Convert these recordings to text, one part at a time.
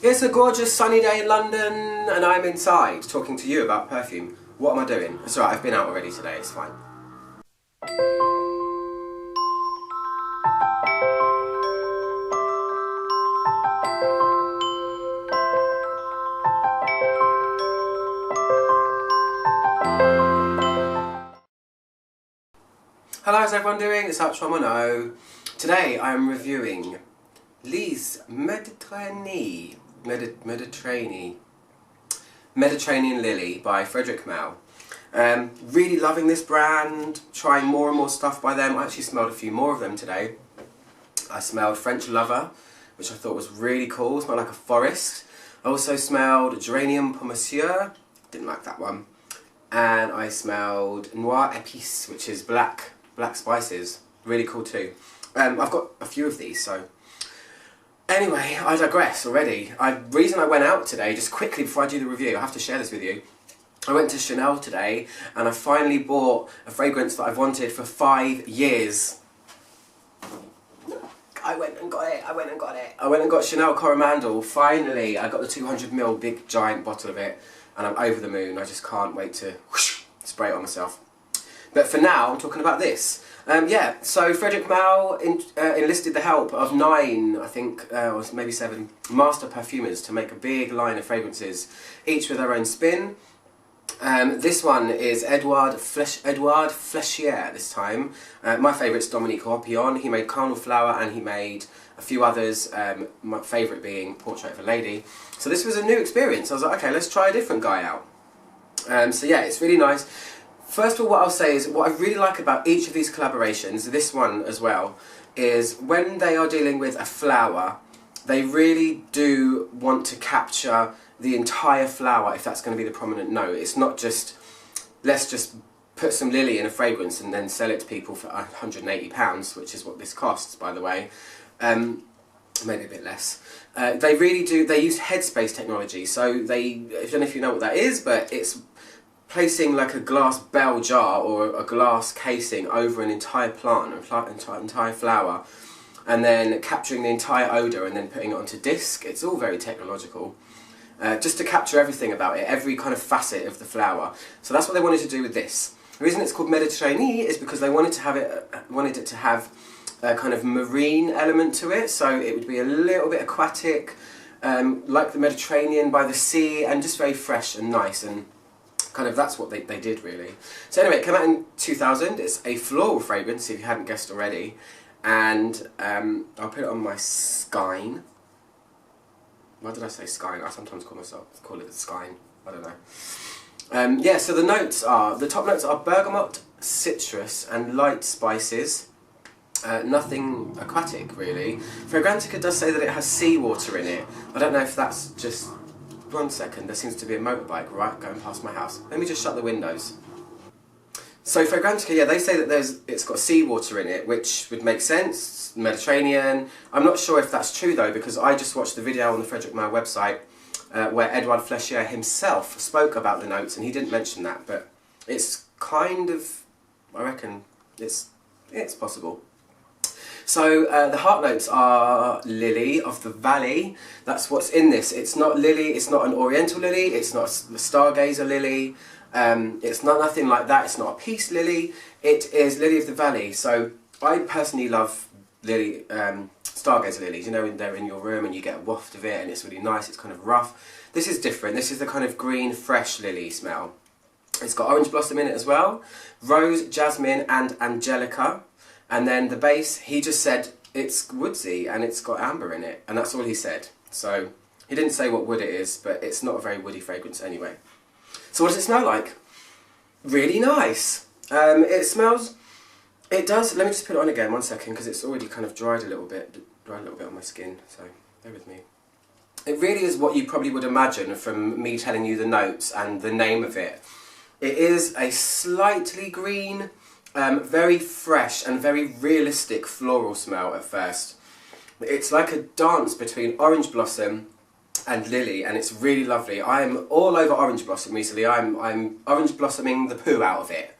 It's a gorgeous sunny day in London and I'm inside talking to you about perfume. What am I doing? It's alright, I've been out already today, it's fine. Hello, how's everyone doing? It's Upshromono. Today I am reviewing Lys Mediterranee. Mediterranean Lily by Frederic Malle. Really loving this brand, trying more and more stuff by them. I actually smelled a few more of them today. I smelled French Lover, which I thought was really cool, smelled like a forest. I also smelled Geranium pour Monsieur, didn't like that one. And I smelled Noir Épice, which is black spices, really cool too. I've got a few of these, so anyway, I digress already. Reason I went out today, just quickly before I do the review, I have to share this with you. I went to Chanel today and I finally bought a fragrance that I've wanted for 5 years. I went and got it. I went and got Chanel Coromandel. Finally, I got the 200ml big giant bottle of it and I'm over the moon. I just can't wait to whoosh, spray it on myself. But for now, I'm talking about this. So Frederic Malle enlisted the help of 9, I think, or maybe 7, master perfumers to make a big line of fragrances, each with their own spin. This one is Edouard Flechier this time. My favourite's Dominique Ropion. He made Carnal Flower and he made a few others, my favourite being Portrait of a Lady. So this was a new experience. I was like, okay, let's try a different guy out. So yeah, it's really nice. First of all, what I'll say is what I really like about each of these collaborations, this one as well, is when they are dealing with a flower, they really do want to capture the entire flower if that's going to be the prominent note. It's not just, let's just put some lily in a fragrance and then sell it to people for £180, which is what this costs, by the way. Maybe a bit less. They really do, they use headspace technology, so I don't know if you know what that is, but it's placing like a glass bell jar or a glass casing over an entire plant, entire flower, and then capturing the entire odour and then putting it onto disc. It's all very technological. Just to capture everything about it, every kind of facet of the flower. So that's what they wanted to do with this. The reason it's called Mediterranee is because they wanted it to have a kind of marine element to it, so it would be a little bit aquatic, like the Mediterranean by the sea, and just very fresh and nice, and kind of that's what they did really. So anyway, it came out in 2000. It's a floral fragrance, if you hadn't guessed already, and I'll put it on my skein. Why did I say skein? I sometimes call it the skein. I don't know. Yeah, so the top notes are bergamot, citrus, and light spices. Nothing aquatic really. Fragrantica does say that it has seawater in it. I don't know if that's just. One second, there seems to be a motorbike right going past my house. Let me just shut the windows. So Fragrantica, yeah, they say that it's got seawater in it, which would make sense, Mediterranean. I'm not sure if that's true though, because I just watched the video on the Frederic Malle website where Edouard Flechier himself spoke about the notes, and he didn't mention that, but it's kind of, I reckon, it's possible. So the heart notes are lily of the valley. That's what's in this. It's not lily, it's not an oriental lily, it's not a stargazer lily, it's not nothing like that, it's not a peace lily, it is lily of the valley. So I personally love lily, stargazer lilies, you know, when they're in your room and you get a waft of it and it's really nice, it's kind of rough. This is different, this is the kind of green, fresh lily smell. It's got orange blossom in it as well, rose, jasmine and angelica. And then the base, he just said it's woodsy and it's got amber in it, and that's all he said. So he didn't say what wood it is, but it's not a very woody fragrance anyway. So what does it smell like? Really nice. It does, let me just put it on again, one second, because it's already kind of dried a little bit on my skin, so bear with me. It really is what you probably would imagine from me telling you the notes and the name of it. It is a slightly green, very fresh and very realistic floral smell at first. It's like a dance between orange blossom and lily, and it's really lovely. I'm all over orange blossom recently. I'm orange blossoming the poo out of it.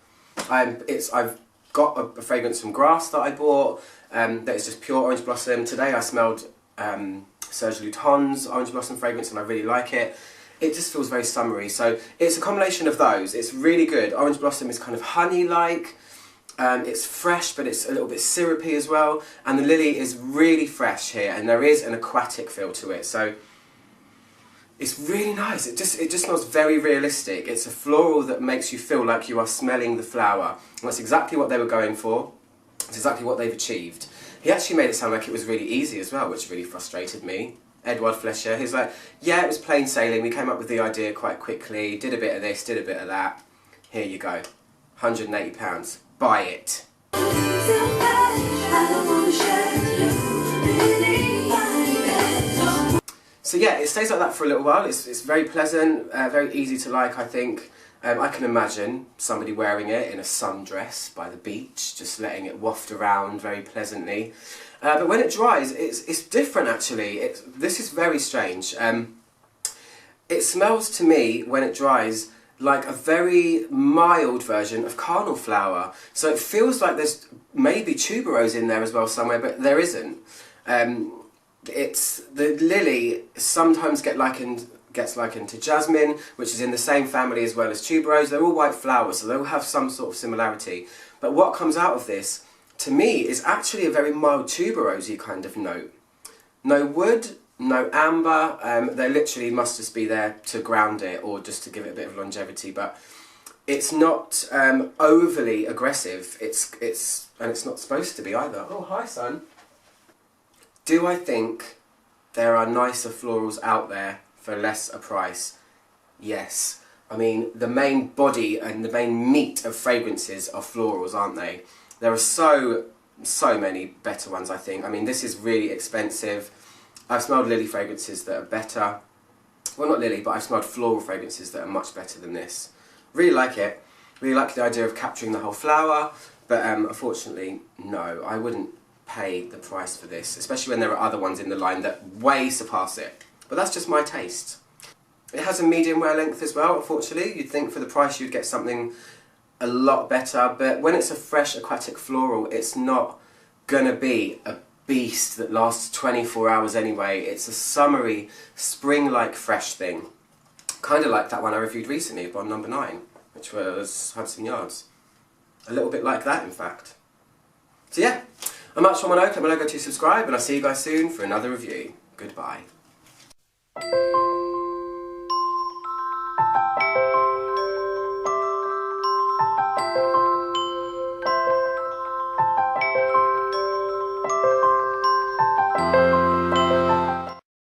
I've got a fragrance from Grass that I bought that is just pure orange blossom. Today I smelled Serge Lutens Orange Blossom fragrance, and I really like it. It just feels very summery, so it's a combination of those. It's really good. Orange Blossom is kind of honey-like, it's fresh, but it's a little bit syrupy as well, and the Lily is really fresh here, and there is an aquatic feel to it, so it's really nice. It just smells very realistic. It's a floral that makes you feel like you are smelling the flower, and that's exactly what they were going for. It's exactly what they've achieved. He actually made it sound like it was really easy as well, which really frustrated me. Edouard Fleischer, he's like, yeah, it was plain sailing, we came up with the idea quite quickly, did a bit of this, did a bit of that. Here you go, £180, buy it. So yeah, it stays like that for a little while. It's very pleasant, very easy to like, I think. I can imagine somebody wearing it in a sundress by the beach, just letting it waft around very pleasantly. But when it dries, it's different actually. This is very strange. It smells to me, when it dries, like a very mild version of carnal flower. So it feels like there's maybe tuberose in there as well somewhere, but there isn't. The lily sometimes gets likened to jasmine, which is in the same family as well as tuberose. They're all white flowers, so they all have some sort of similarity. But what comes out of this, to me, is actually a very mild tuberosy kind of note. No wood, no amber, they literally must just be there to ground it or just to give it a bit of longevity, but it's not overly aggressive, and it's not supposed to be either. Oh, hi son. Do I think there are nicer florals out there for less a price? Yes. I mean, the main body and the main meat of fragrances are florals, aren't they? There are so many better ones, I think. I mean, this is really expensive. I've smelled lily fragrances that are better. Well, not lily, but I've smelled floral fragrances that are much better than this. Really like it. Really like the idea of capturing the whole flower, but unfortunately, no, I wouldn't pay the price for this, especially when there are other ones in the line that way surpass it. But that's just my taste. It has a medium wear length as well, unfortunately. You'd think for the price you'd get something a lot better, but when it's a fresh aquatic floral, it's not gonna be a beast that lasts 24 hours anyway. It's a summery, spring-like fresh thing. Kind of like that one I reviewed recently, Bond number 9, which was Hudson Yards. A little bit like that, in fact. So yeah, I'm Much One Oak, click my logo to subscribe, and I'll see you guys soon for another review. Goodbye.